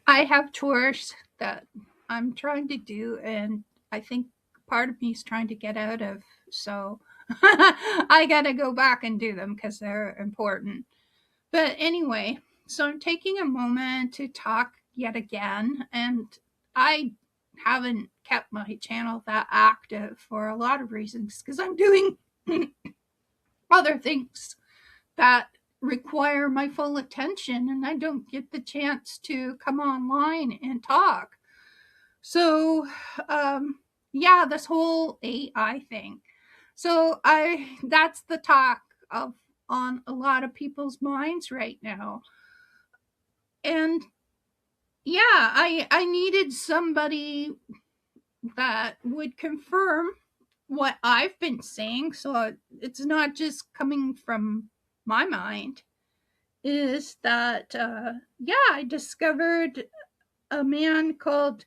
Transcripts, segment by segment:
I have chores that I'm trying to do, and I think part of me is trying to get out of. So I got to go back and do them because they're important. But anyway, so I'm taking a moment to talk yet again, and I haven't kept my channel that active for a lot of reasons because I'm doing other things that require my full attention, and I don't get the chance to come online and talk. So, yeah, this whole AI thing. So I that's the talk of on a lot of people's minds right now. And yeah, I needed somebody that would confirm what I've been saying, so it's not just coming from my mind. Is that yeah, I discovered a man called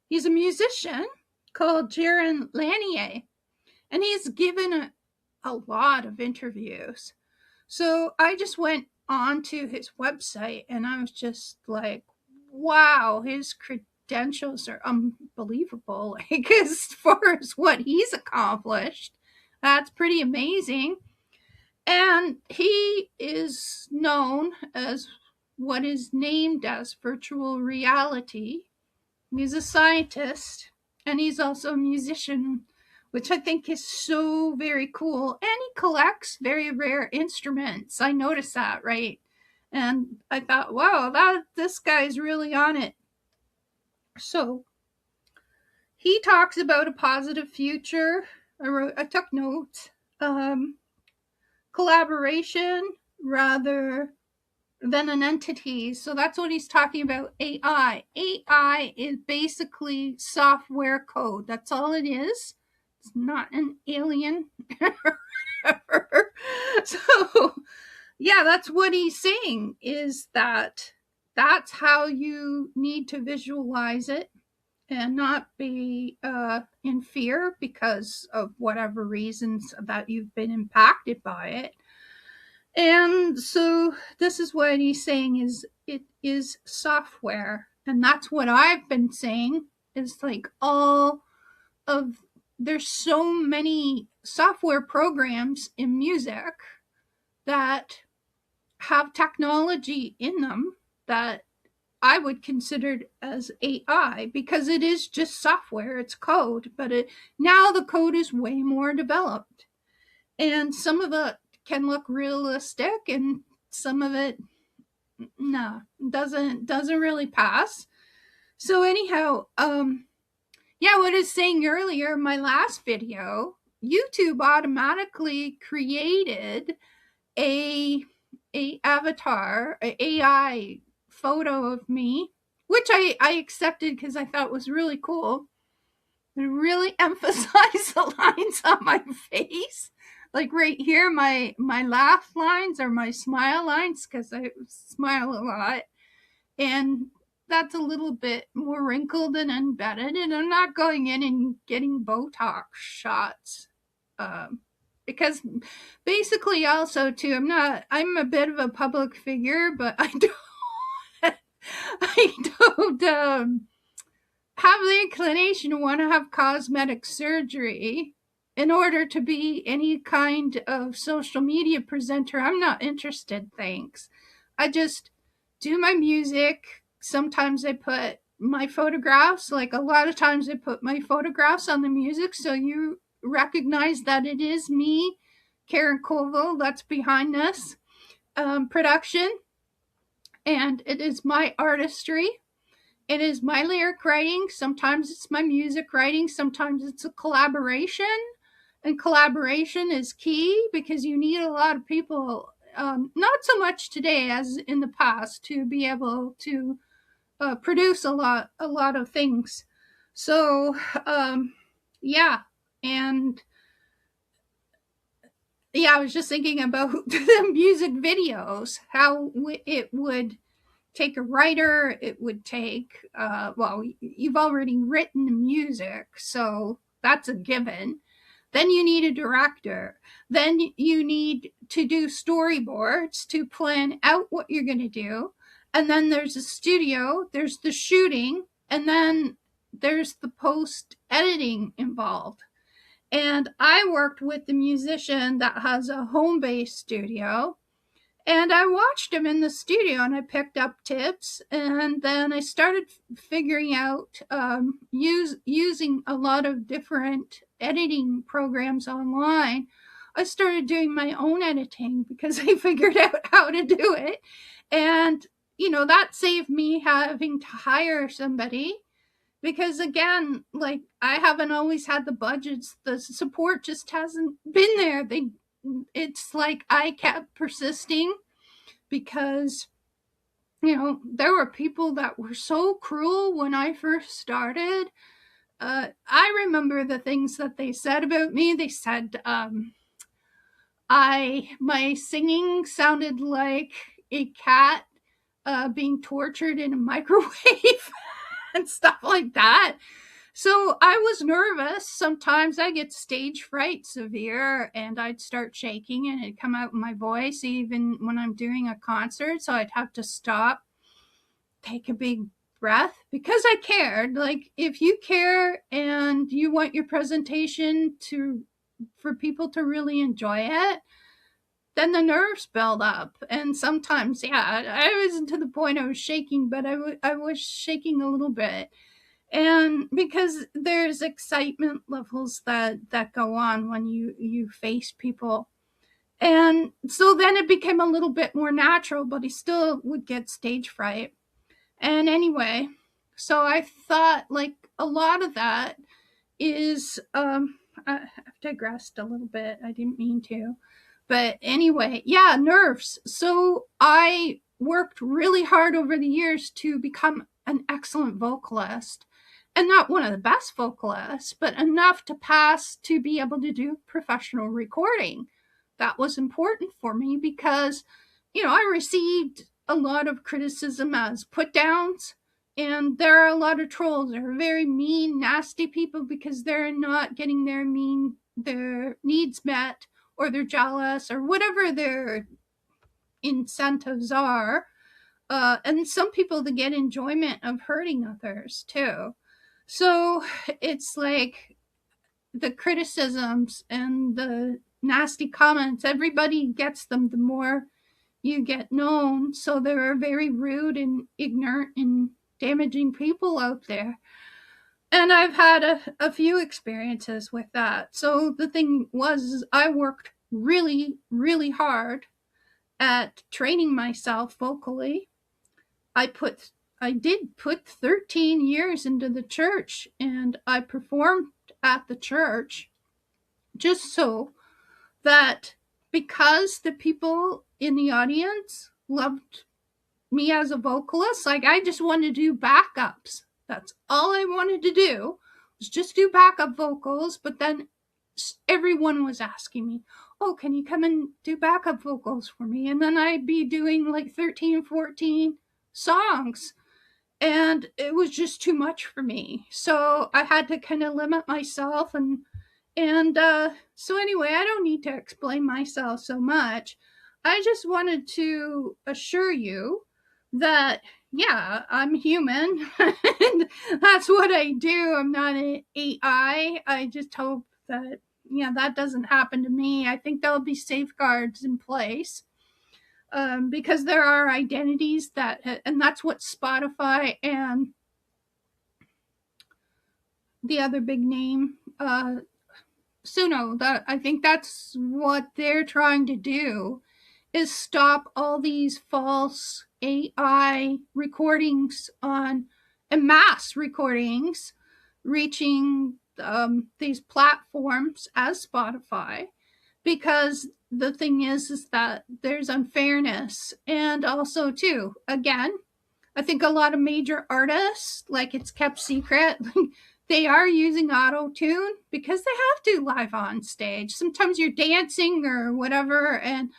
he's a musician called Jaron Lanier, and he's given a lot of interviews. So I just went on to his website and I was just like, wow, his credentials are unbelievable. Like, as far as what he's accomplished, that's pretty amazing. And he is known as what is named as virtual reality. He's a scientist and he's also a musician, which I think is so very cool. And he collects very rare instruments. I noticed that, right? And I thought, wow, that this guy's really on it. So he talks about a positive future. I took notes. Um, Collaboration rather than an entity. So that's what he's talking about. AI. AI is basically software code. That's all it is. It's not an alien. So, yeah, that's what he's saying is that that's how you need to visualize it and not be in fear because of whatever reasons that you've been impacted by it. And so this is what he's saying is it is software. And that's what I've been saying is like all of there's so many software programs in music that have technology in them that I would consider it as AI because it is just software, it's code, but now the code is way more developed. And some of it can look realistic and some of it no doesn't really pass. So anyhow, yeah, what I was saying earlier in my last video, YouTube automatically created a avatar, a AI photo of me, which I accepted because I thought was really cool. It really emphasized the lines on my face. Like right here, my laugh lines or my smile lines, because I smile a lot. And that's a little bit more wrinkled and embedded. And I'm not going in and getting Botox shots. Because basically also too, I'm a bit of a public figure, but I don't have the inclination to want to have cosmetic surgery in order to be any kind of social media presenter. I'm not interested, thanks. I just do my music. Sometimes I put my photographs, like a lot of times I put my photographs on the music so you recognize that it is me, Karen Colville, that's behind this production. And it is my artistry. It is my lyric writing. Sometimes it's my music writing. Sometimes it's a collaboration. And collaboration is key because you need a lot of people, not so much today as in the past, to be able to produce a lot of things. So, yeah. And yeah, I was just thinking about the music videos, how it would take a writer, it would take, well, you've already written the music, so that's a given. Then you need a director. Then you need to do storyboards to plan out what you're going to do. And then there's a studio, there's the shooting, and then there's the post editing involved. And I worked with the musician that has a home based studio. And I watched him in the studio and I picked up tips. And then I started figuring out using a lot of different editing programs online. I started doing my own editing because I figured out how to do it. And, that saved me having to hire somebody because again, like I haven't always had the budgets, the support just hasn't been there. It's like I kept persisting because there were people that were so cruel when I first started. I remember the things that they said about me. They said my singing sounded like a cat being tortured in a microwave and stuff like that. So I was nervous. Sometimes I get stage fright severe and I'd start shaking and it'd come out in my voice even when I'm doing a concert. So I'd have to stop, take a big breath because I cared. Like if you care and you want your presentation for people to really enjoy it, then the nerves build up. And sometimes, I wasn't to the point I was shaking, but I was shaking a little bit. And because there's excitement levels that go on when you face people. And so then it became a little bit more natural, but I still would get stage fright. And anyway, so I thought like a lot of that is, I've digressed a little bit. I didn't mean to. But anyway, nerves. So I worked really hard over the years to become an excellent vocalist. And not one of the best vocalists, but enough to pass to be able to do professional recording. That was important for me because, I received a lot of criticism as put downs. And there are a lot of trolls. They're very mean, nasty people because they're not getting their needs met, or they're jealous, or whatever their incentives are. And some people that get enjoyment of hurting others too. So it's like the criticisms and the nasty comments, everybody gets them the more you get known. So there are very rude and ignorant and damaging people out there. And I've had a few experiences with that. So the thing was, I worked really, really hard at training myself vocally. I did put 13 years into the church, and I performed at the church just so that because the people in the audience loved me as a vocalist, like I just wanted to do backups. That's all I wanted to do was just do backup vocals. But then everyone was asking me, oh, can you come and do backup vocals for me? And then I'd be doing like 13, 14 songs. And it was just too much for me. So I had to kind of limit myself. And so anyway, I don't need to explain myself so much. I just wanted to assure you that, I'm human. And that's what I do. I'm not an AI. I just hope that, that doesn't happen to me. I think there'll be safeguards in place. Because there are identities and that's what Spotify and the other big name, Suno, I think that's what they're trying to do, is stop all these false AI recordings and mass recordings reaching these platforms as Spotify, because the thing is that there's unfairness. And also too, again, I think a lot of major artists, like it's kept secret, they are using auto-tune because they have to live on stage. Sometimes you're dancing or whatever, and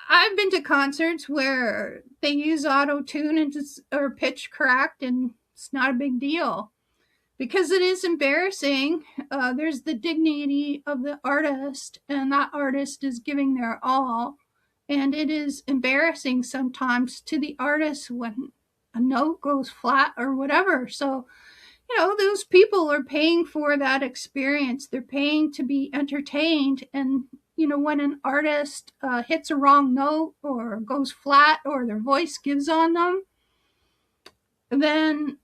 I've been to concerts where they use auto-tune and or pitch correct, and it's not a big deal. Because it is embarrassing. There's the dignity of the artist, and that artist is giving their all. And it is embarrassing sometimes to the artist when a note goes flat or whatever. So, those people are paying for that experience. They're paying to be entertained. And, when an artist hits a wrong note or goes flat or their voice gives on them, then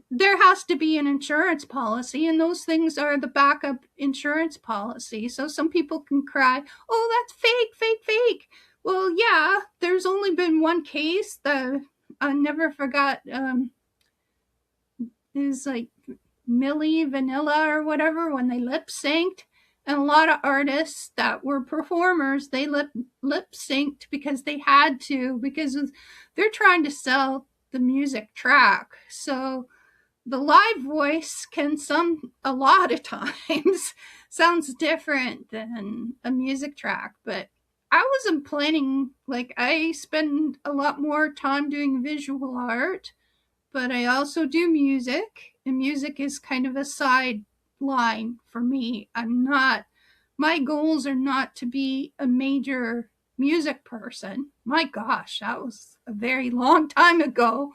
there has to be an insurance policy, and those things are the backup insurance policy. So some people can cry, oh, that's fake, fake, fake. Well, yeah, there's only been one case that I never forgot. Is like Millie Vanilla or whatever, when they lip synced. And a lot of artists that were performers, they lip synced because they had to, because they're trying to sell the music track. So the live voice can a lot of times sounds different than a music track. But I wasn't planning, like, I spend a lot more time doing visual art, but I also do music, and music is kind of a sideline for me. My goals are not to be a major music person. My gosh, that was a very long time ago.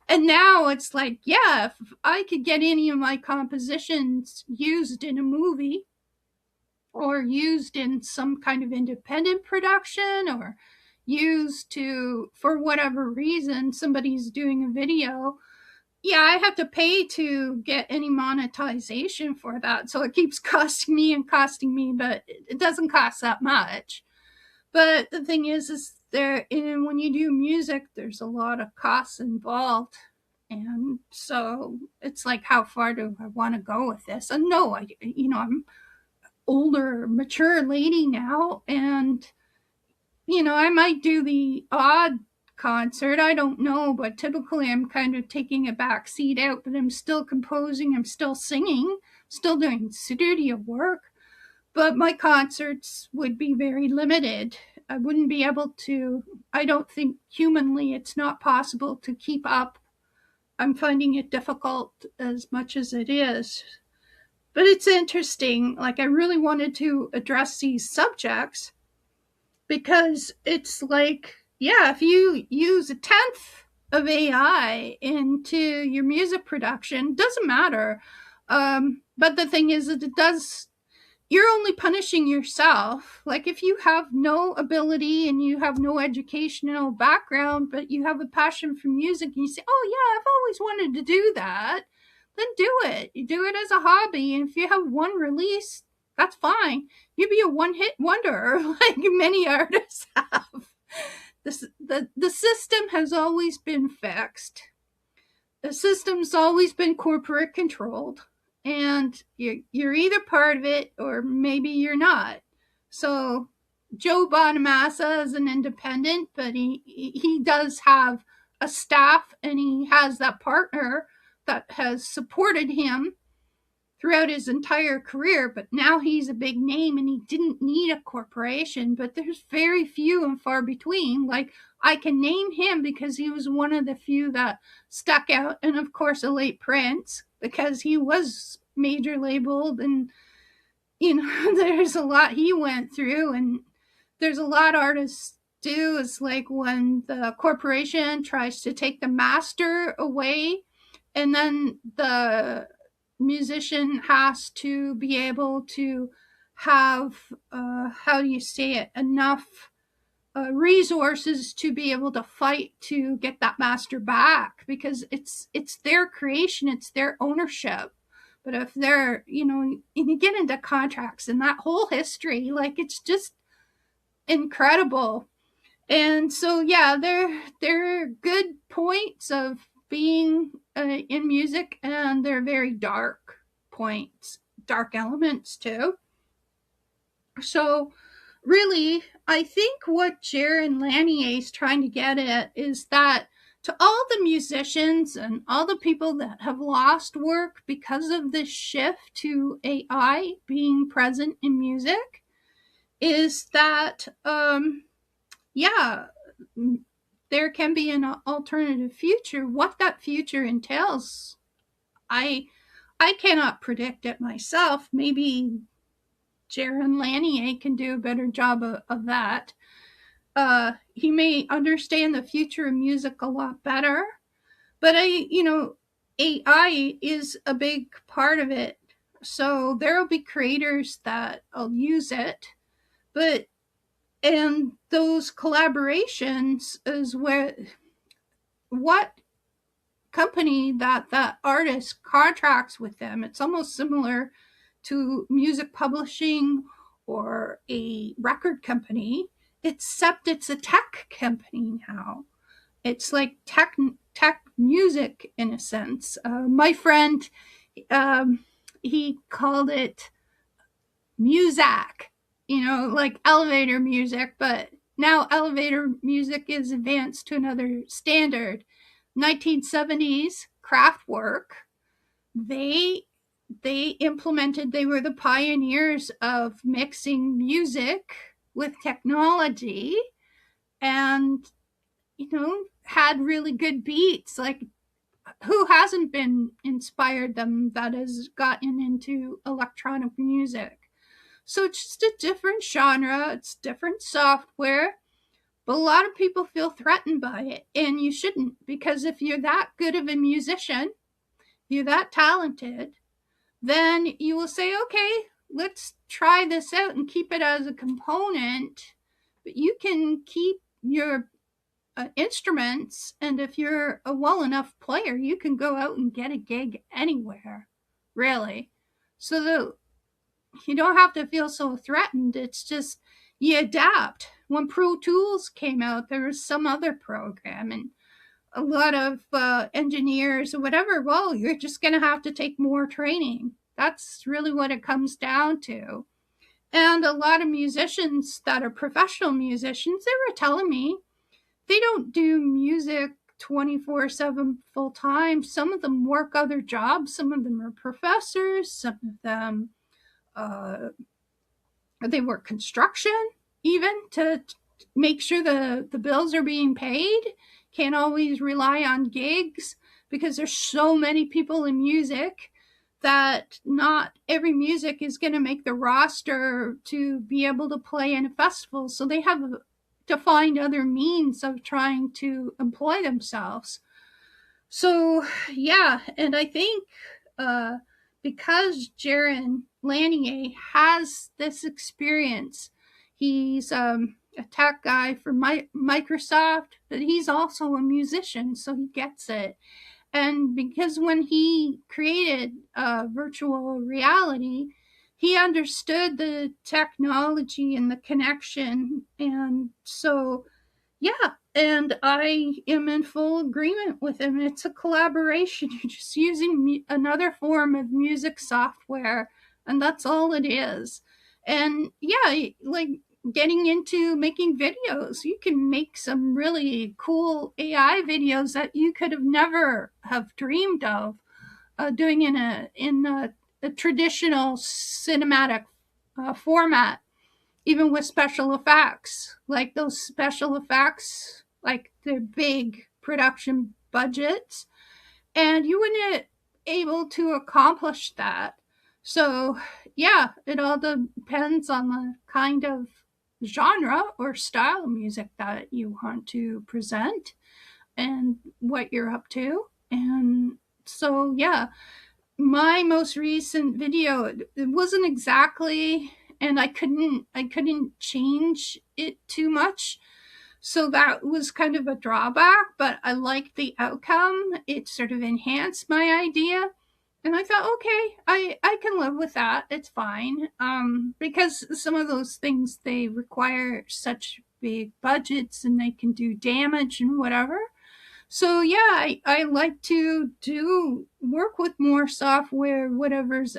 And now it's like, yeah, if I could get any of my compositions used in a movie or used in some kind of independent production or used for whatever reason, somebody's doing a video, yeah, I have to pay to get any monetization for that. So it keeps costing me, but it doesn't cost that much. But the thing is when you do music, there's a lot of costs involved. And so it's like, how far do I want to go with this? And no, I'm older, mature lady now, and I might do the odd concert. I don't know, but typically I'm kind of taking a back seat out, but I'm still composing, I'm still singing, still doing studio work. But my concerts would be very limited. I wouldn't be able to, I don't think humanly it's not possible to keep up. I'm finding it difficult as much as it is. But it's interesting. Like, I really wanted to address these subjects because it's like, yeah, if you use a tenth of AI into your music production, doesn't matter. But the thing is that you're only punishing yourself. Like, if you have no ability and you have no educational background, but you have a passion for music and you say, oh yeah, I've always wanted to do that, then do it. You do it as a hobby. And if you have one release, that's fine. You'd be a one-hit wonder like many artists have. The system has always been fixed. The system's always been corporate controlled, and you're either part of it or maybe you're not. So Joe Bonamassa is an independent, but he does have a staff, and he has that partner that has supported him throughout his entire career. But now he's a big name and he didn't need a corporation. But there's very few and far between. Like, I can name him because he was one of the few that stuck out. And of course, a late Prince, because he was major labeled, and there's a lot he went through, and there's a lot artists do. Is like when the corporation tries to take the master away, and then the musician has to be able to have how do you say it, enough resources to be able to fight to get that master back, because it's their creation, it's their ownership. But if they're, and you get into contracts and that whole history, like, it's just incredible. And so, yeah, they're good points of being in music, and they're very dark points, dark elements too. So, really, I think what Jaron Lanier is trying to get at is that to all the musicians and all the people that have lost work because of this shift to AI being present in music, is that, yeah, there can be an alternative future. What that future entails, I cannot predict it myself. Maybe Jaron Lanier can do a better job of that. he may understand the future of music a lot better. But AI is a big part of it. So there will be creators that will use it, but and those collaborations is where what company that artist contracts with them. It's almost similar to music publishing or a record company, except it's a tech company now. It's like tech music in a sense. My friend, um, he called it Muzak, like elevator music, but now elevator music is advanced to another standard. 1970s Kraftwerk, they they were the pioneers of mixing music with technology, and had really good beats. Like, who hasn't been inspired them that has gotten into electronic music? So it's just a different genre, it's different software, but a lot of people feel threatened by it, and you shouldn't, because if you're that good of a musician, you're that talented, then you will say, okay, let's try this out and keep it as a component, but you can keep your instruments, and if you're a well enough player, you can go out and get a gig anywhere, really. So that you don't have to feel so threatened. It's just you adapt. When Pro Tools came out, there was some other program, and a lot of engineers or whatever, well, you're just going to have to take more training. That's really what it comes down to. And a lot of musicians that are professional musicians, they were telling me they don't do music 24/7 full time. Some of them work other jobs, some of them are professors, some of them uh, they work construction, even to make sure the bills are being paid. Can't always rely on gigs because there's so many people in music that not every music is going to make the roster to be able to play in a festival. So they have to find other means of trying to employ themselves. So, yeah, and I think uh, because Jaron Lanier has this experience, he's a tech guy for Microsoft, but he's also a musician, so he gets it. And because when he created virtual reality, he understood the technology and the connection. And so, yeah, and I am in full agreement with him. It's a collaboration. You're just using another form of music software, and that's all it is. And yeah, like getting into making videos, you can make some really cool AI videos that you could have never have dreamed of doing in a traditional cinematic format, even with special effects, like those special effects, like the big production budgets, and you wouldn't able to accomplish that. So yeah, it all depends on the kind of genre or style of music that you want to present and what you're up to. And so yeah, my most recent video, it wasn't exactly, and I couldn't change it too much, so that was kind of a drawback, but I liked the outcome. It sort of enhanced my idea, and I thought, okay, I can live with that, it's fine, because some of those things, they require such big budgets and they can do damage and whatever. So yeah, I like to do work with more software, whatever's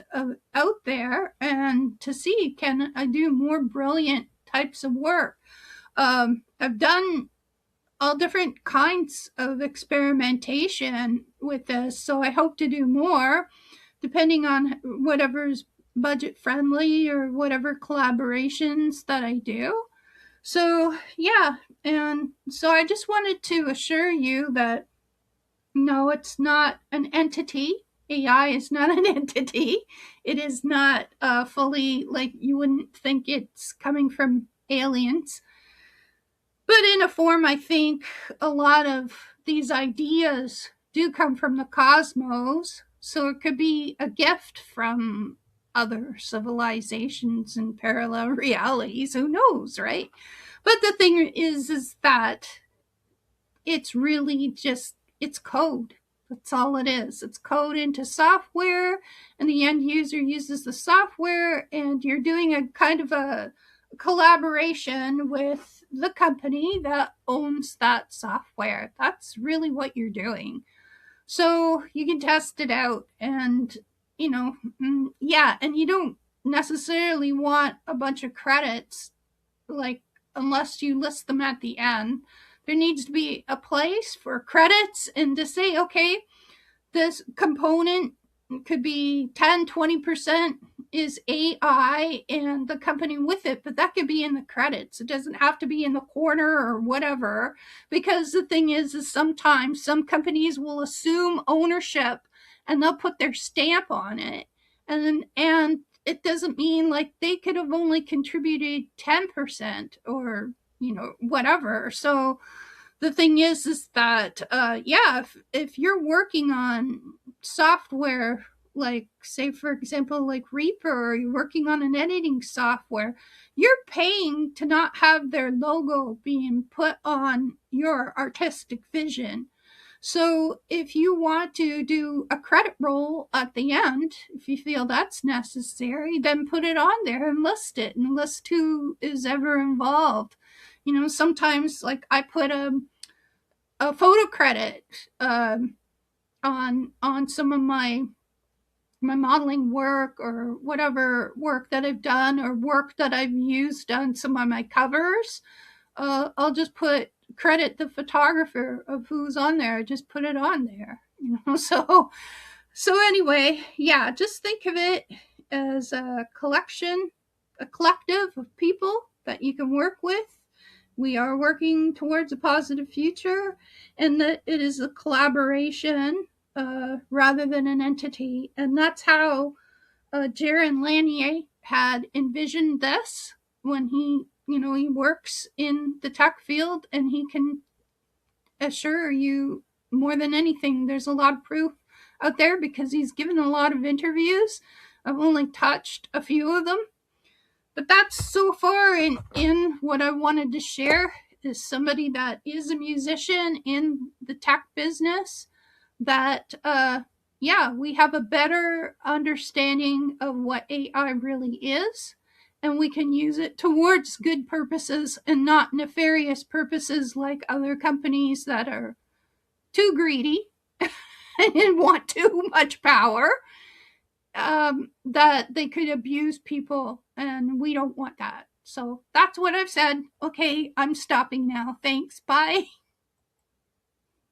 out there, and to see, can I do more brilliant types of work. I've done all different kinds of experimentation with this, so I hope to do more, depending on whatever's budget friendly or whatever collaborations that I do. So yeah, and so I just wanted to assure you that no, it's not an entity. AI is not an entity. It is not fully, like, you wouldn't think it's coming from aliens. But in a form, I think a lot of these ideas do come from the cosmos. So it could be a gift from other civilizations and parallel realities. Who knows, right? But the thing is that it's really just, it's code. That's all it is. It's code into software, and the end user uses the software, and you're doing a kind of a collaboration with the company that owns that software. That's really what you're doing. So you can test it out, and yeah, and you don't necessarily want a bunch of credits, like, unless you list them at the end. There needs to be a place for credits and to say, okay, this component could be 10-20% is AI and the company with it, but that could be in the credits. It doesn't have to be in the corner or whatever, because the thing is sometimes some companies will assume ownership and they'll put their stamp on it, and it doesn't mean, like, they could have only contributed 10% or whatever. So the thing is that yeah, if you're working on software, like, say for example, like Reaper, or you're working on an editing software, you're paying to not have their logo being put on your artistic vision. So if you want to do a credit roll at the end, if you feel that's necessary, then put it on there and list it, and list who is ever involved. Sometimes, like, I put a photo credit on some of my modeling work, or whatever work that I've done, or work that I've used on some of my covers. I'll just credit the photographer of who's on there. Just put it on there. So anyway, yeah, just think of it as a collective of people that you can work with. We are working towards a positive future, and that it is a collaboration rather than an entity. And that's how Jaron Lanier had envisioned this when he works in the tech field, and he can assure you more than anything. There's a lot of proof out there because he's given a lot of interviews. I've only touched a few of them, but that's so far in what I wanted to share, is somebody that is a musician in the tech business, that yeah, we have a better understanding of what AI really is, and we can use it towards good purposes and not nefarious purposes, like other companies that are too greedy and want too much power, that they could abuse people, and we don't want that. So that's what I've said. Okay, I'm stopping now. Thanks. Bye.